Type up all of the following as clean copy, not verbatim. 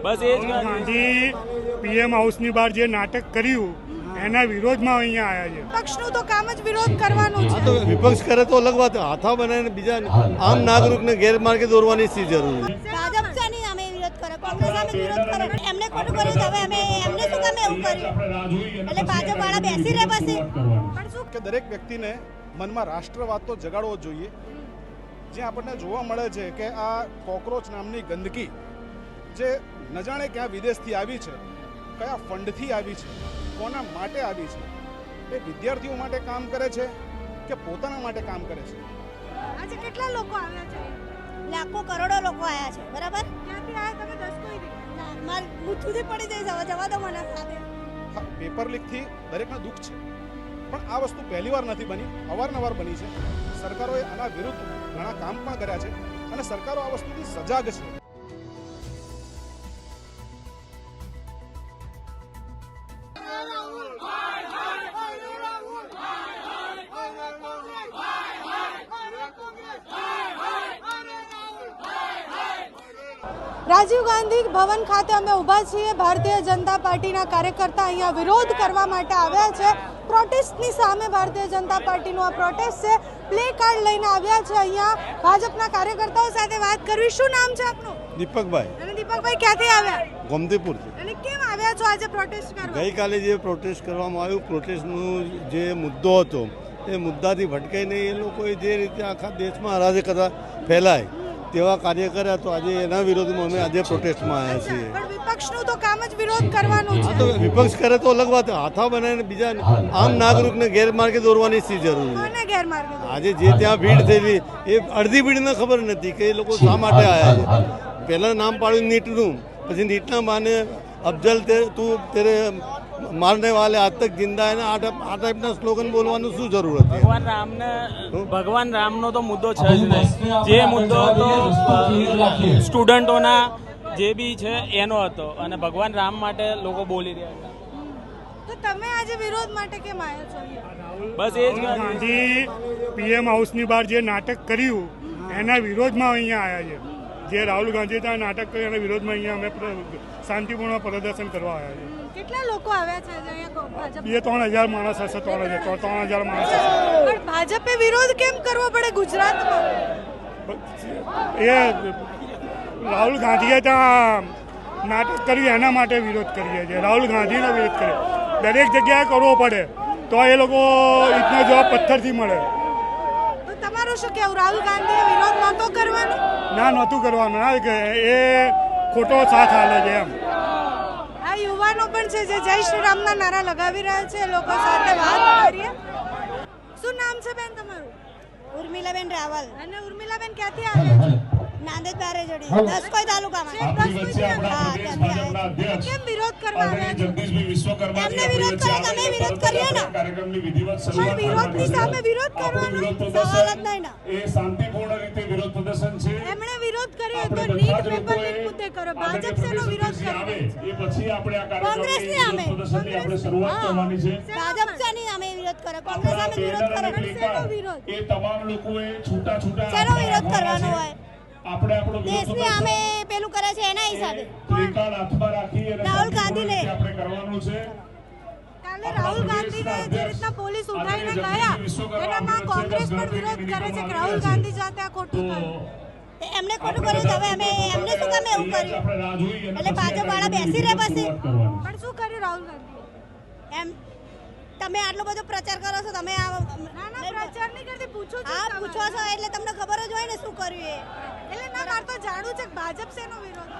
બસ એ જ ગાંધી પીએમ હાઉસની બહાર જે નાટક કર્યું એના વિરોધમાં અહીંયા આવ્યા છે. પક્ષનું તો કામ જ વિરોધ કરવાનું છે. તો વિપક્ષ કરે તો અલગ વાત, હાથા બનાવીને બીજા આમ નાગરિકને ગેરમાર્ગે દોરવાની શી જરૂર છે? ભાજપ છે નહીં અમે વિરોધ કરે, કોંગ્રેસ અમે વિરોધ કરે, એમને ખોટું કર્યું તો હવે અમે એમને શું કામ એવું કર્યું? એટલે ભાજપ વાળા બેસી રહે પછી. પણ શું કે દરેક વ્યક્તિને મનમાં રાષ્ટ્રવાદ તો જગાડવો જ જોઈએ. જ્યાં આપણને જોવા મળે છે કે આ કોકરોચ નામની ગંદકી જે ન જાણે ક્યાં વિદેશથી આવી છે, કયા ફંડથી આવી છે, કોના માટે આવી છે, એ વિદ્યાર્થીઓ માટે કામ કરે છે કે પોતાના માટે કામ કરે છે? આજે કેટલા લોકો આવ્યા છે? લાખો કરોડો લોકો આવ્યા છે. બરાબર? ક્યાંથી આવ્યા તમે? 10 કોઈ ના માર મુઠ્ઠીથી પડી જાય જવા દો મને સાથે. હા, પેપર લીકથી દરેકને દુઃખ છે, પણ આ વસ્તુ પહેલીવાર નથી બની, અવારનવાર બની છે. સરકારોએ આના વિરુદ્ધ ઘણા કામ પણ કર્યા છે અને સરકારો આ વસ્તુથી સજાગ છે. રાજીવ ગાંધી ભવન ખાતે અમે ઊભા છીએ. ભારતીય જનતા પાર્ટીના કાર્યકર્તા અહીંયા વિરોધ કરવા માટે આવ્યા છે. પ્રોટેસ્ટની સામે ભારતીય જનતા પાર્ટીનું આ પ્રોટેસ્ટ છે. પ્લે કાર્ડ લઈને આવ્યા છે. અહીંયા ભાજપના કાર્યકર્તાઓ સાથે વાત કરવી. શું નામ છે આપનું? દીપકભાઈ. અને દીપકભાઈ ક્યાંથી આવ્યા? ગોમતીપુરથી. અને કેમ આવ્યા છો આજે પ્રોટેસ્ટ કરવા? ગઈકાલે જે પ્રોટેસ્ટ કરવામાં આવ્યું, પ્રોટેસ્ટનું જે મુદ્દો હતો એ મુદ્દાથી ભટકાઈને એ લોકોએ જે રીતે આખા દેશમાં અરાજકતા ફેલાય તેવા કાર્ય કર્યા, તો આજે એના વિરોધમાં અમે આજે પ્રોટેસ્ટમાં આવ્યા છીએ. પણ વિપક્ષનું તો કામ જ વિરોધ કરવાનું છે. તો વિપક્ષ કરે તો અલગ વાત, હાથા બનાવીને બીજા આમ નાગરિકને ગેરમાર્ગે દોરવાની શી જરૂર છે? કોને ગેરમાર્ગે? આજે જે ત્યાં ભીડ થયેલી એ અડધી ભીડને ખબર નથી કે એ લોકો શા માટે આવ્યા છે. પહેલાં નામ પાડ્યું નીટનું, પછી નીટના માને અફજલ તું તેરે મારને વાલે આજ તક જિંદા હે, આ ટાઈપના સ્લોગન બોલવાનું શું જરૂર હતી? ભગવાન રામનો તો મુદ્દો છે જ નહીં. જે મુદ્દો હતો સ્ટુડન્ટોના જે બી છે એનો હતો, અને ભગવાન રામ માટે લોકો બોલી રહ્યા હતા. તો તમે આજે વિરોધ માટે કેમ આવ્યા છો? બસ એ જ ગાંધી પીએમ હાઉસની બહાર જે નાટક કર્યું એના વિરોધમાં અહીંયા આવ્યા છે. જે રાહુલ ગાંધી ત્યાં નાટક કર્યું એના વિરોધમાં અહીંયા અમે શાંતિપૂર્ણ પ્રદર્શન કરવા આવ્યા છે. કેટલા લોકો આવ્યા છે અહીંયા ભાજપ? 2-3 હજાર માણસ હશે. 3,000 માણસ હશે. પણ ભાજપે વિરોધ કેમ કરવો પડે ગુજરાતમાં? એ રાહુલ ગાંધીએ ત્યાં નાટક કર્યું એના માટે વિરોધ કરીએ છીએ. રાહુલ ગાંધીનો વિરોધ કરે. દરેક જગ્યાએ કરવો પડે તો એ લોકો ઇતનો જવાબ પથ્થરથી મળે. તો તમારું શું કહેવું? રાહુલ ગાંધીએ વિરોધ નહોતો કરવાનો? ના, નહોતું કરવાનું. ના, એ ખોટો સાથ હાલે છે એમ. આ યુવાનો પણ છે જે જય શ્રી રામના નારા લગાવી રહ્યા છે. એ લોકો સાથે વાત કરીએ. શું નામ છે બેન તમારું? ઉર્મિલાબેન રાવલ. અને ઉર્મિલાબેન ક્યાંથી આવ્યા છો? નાંદેડ બારેજોડી, દસકોઈ તાલુકામાં. કેમ વિરોધ કરવા આવ્યા છો? એમને વિરોધ કરે તો અમે વિરોધ કરીએ ને. પણ વિરોધની સામે વિરોધ કરવાનો સવાલ જ નહીં ને. એ શાંતિપૂર્ણ રીતે વિરોધ પ્રદર્શન છે. એમણે વિરોધ કર્યો તો નીટ પેપર લીક મુદ્દે કરો. ભાજપ શેનો વિરોધ કરે? એ પછી આપણે આ કોંગ્રેસની અમે. પ્રદર્શનની આપણે શરૂઆત કરવાની છે. ભાજપ છે નહીં અમે વિરોધ કરે, કોંગ્રેસ અમે વિરોધ કરે. શેનો વિરોધ? એ તમામ લોકોએ છૂટા શેનો વિરોધ કરવાનો હોય? આપણે આપણો દેશની અમે પેલું કરે છે એના હિસાબે. પ્લેકાર્ડ હાથમાં રાખી અને રાહુલ ગાંધીને આપણે કરવાનું છે. કાલે રાહુલ ગાંધીને જે રીતના પોલીસ ઉઠાઈને ગયા એનામાં કોંગ્રેસ પણ વિરોધ કરે છે કે રાહુલ ગાંધી જાતે આ ખોટું કર્યું. એમને ખોટું કર્યું તો હવે અમે એમને શું કામ એવું કર્યું? એટલે ભાજપ વાળા બેસી રહે પછી. પણ શું કર્યું રાહુલ ગાંધી? એમ તમે આટલો બધો પ્રચાર કરો છો, તમે આ ના પ્રચાર નહીં કરતી, પૂછો છો. આ પૂછો છો એટલે તમને ખબર જ હોય ને શું કર્યું એ. એટલે ના મારે તો જાણવું છે કે ભાજપ શેનો વિરોધ?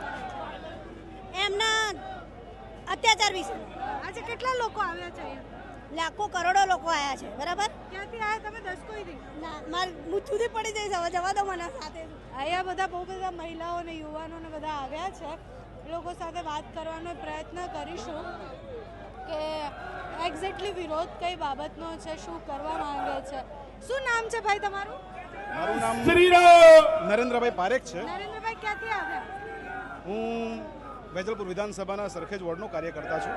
એમના અત્યાચાર વિશે. આજે કેટલા લોકો આવ્યા છે અહીંયા? લાખો કરોડો લોકો આવ્યા છે. બરાબર? ક્યાંથી આવ્યા તમે? 10 કોઈ થી? ના, માર મુઠ્ઠીથી પડી જાય જવા દો મને સાથે. અહીંયા બધા બહુ બધા મહિલાઓ અને યુવાનો ને બધા આવ્યા છે. એ લોકો સાથે વાત કરવાનો પ્રયત્ન કરીશું કે એક્ઝેક્ટલી વિરોધ કઈ બાબતનો છે, શું કરવા માંગે છે. શું નામ છે ભાઈ તમારું? મારું નામ નરેન્દ્રભાઈ પારેખ છે. નરેન્દ્રભાઈ ક્યાંથી આવ્યા? હું વેજલપુર વિધાનસભાના સરખેજ વોર્ડનો કાર્યકર્તા છું.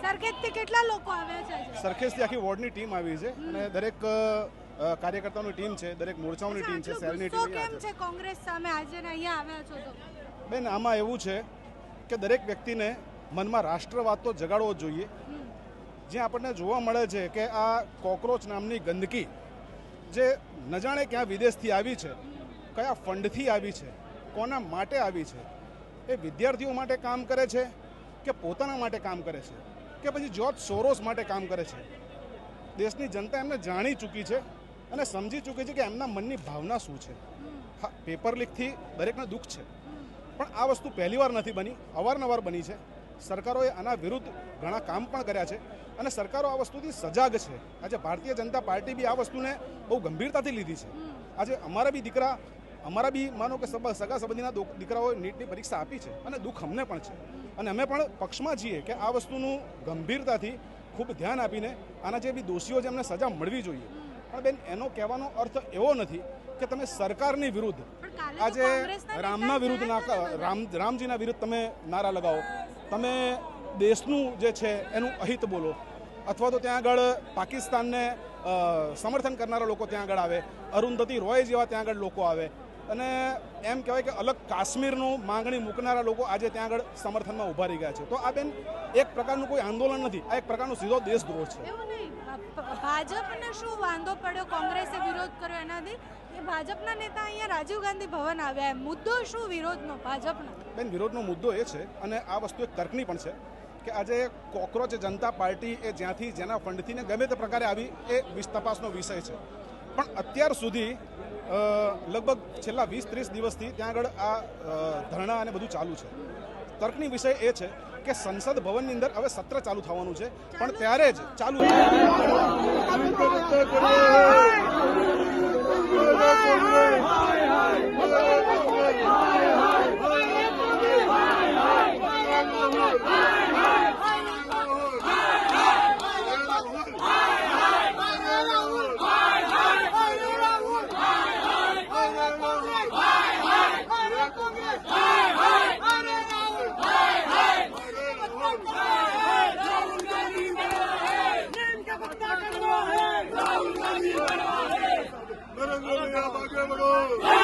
સરખેજથી કેટલા લોકો આવ્યા છે? સરખેજથી આખી વોર્ડની ટીમ આવી છે અને દરેક કાર્યકર્તાઓની ટીમ છે, દરેક મોરચાઓની ટીમ છે, શહેરની ગુસ્સો ટીમ કેમ છે કોંગ્રેસ સામે આજે ને અહીંયા આવ્યા છો તો? બેન, આમાં એવું છે કે દરેક વ્યક્તિને મનમાં રાષ્ટ્રવાદ તો જગાડવો જ જોઈએ. જ્યાં આપણને જોવા મળે છે કે આ કોકરોચ નામની ગંદકી જે ન જાણે ક્યાં વિદેશથી આવી છે, કયા ફંડથી આવી છે, કોના માટે આવી છે, એ વિદ્યાર્થીઓ માટે કામ કરે છે કે પોતાના માટે કામ કરે છે કે પછી જોર્જ સોરોસ માટે કામ કરે છે. દેશની જનતા એમને જાણી ચૂકી છે અને સમજી ચૂકી છે કે એમના મનની ભાવના શું છે. હા, પેપર લીકથી દરેકને દુઃખ છે, પણ આ વસ્તુ પહેલીવાર નથી બની, અવારનવાર બની છે. સરકારોએ આના વિરુદ્ધ ઘણા કામ પણ કર્યા છે અને સરકારો આ વસ્તુથી સજાગ છે. આજે ભારતીય જનતા પાર્ટી બી આ વસ્તુને બહુ ગંભીરતાથી લીધી છે. આજે અમારા બી દીકરા, અમારા બી માનો કે સગા સંબંધીના દીકરાઓએ નીટની પરીક્ષા આપી છે અને દુઃખ અમને પણ છે અને અમે પણ પક્ષમાં છીએ કે આ વસ્તુનું ગંભીરતાથી ખૂબ ધ્યાન આપીને આના જે બી દોષીઓ છે એમને સજા મળવી જોઈએ. પણ બેન, એનો કહેવાનો અર્થ એવો નથી કે તમે સરકારની વિરુદ્ધ આજે રામના વિરુદ્ધ રામજીના વિરુદ્ધ તમે નારા લગાવો, તમે દેશનું જે છે એનું અહિત બોલો, અથવા તો ત્યાં આગળ પાકિસ્તાનને સમર્થન કરનારા લોકો ત્યાં આગળ આવે, અરુંધતી રોય જેવા ત્યાં આગળ લોકો આવે અને એમ કહેવાય કે અલગ કાશ્મીરનું માંગણી મૂકનારા લોકો આજે ત્યાં આગળ સમર્થનમાં ઊભા રહી ગયા છે. તો આ બેન એક પ્રકારનું કોઈ આંદોલન નથી, આ એક પ્રકારનો સીધો દેશદ્રોહ છે. એવું નહીં, ભાજપને શું વાંધો પડ્યો, કોંગ્રેસે વિરોધ કર્યો એનાથી? એ ભાજપના નેતા અહીંયા રાજીવ ગાંધી ભવન આવ્યા, મુદ્દો શું વિરોધનો ભાજપનો? બેન, વિરોધનો મુદ્દો એ છે અને આ વસ્તુ એક તર્કની પણ છે કે આજે કોકરોચ જનતા પાર્ટી એ જ્યાંથી જેના ફંડથી ને ગમે તે પ્રકારે આવી એ તપાસનો વિષય છે. પણ અત્યાર સુધી લગભગ છેલ્લા 20-30 દિવસથી ત્યાં આગળ આ ધરણા અને બધું ચાલુ છે. તર્કની વિષય એ છે કે સંસદ ભવનની અંદર હવે સત્ર ચાલુ થવાનું છે, પણ ત્યારે જ ચાલુ नरेंद्र मोदी आप आगे बढ़ो।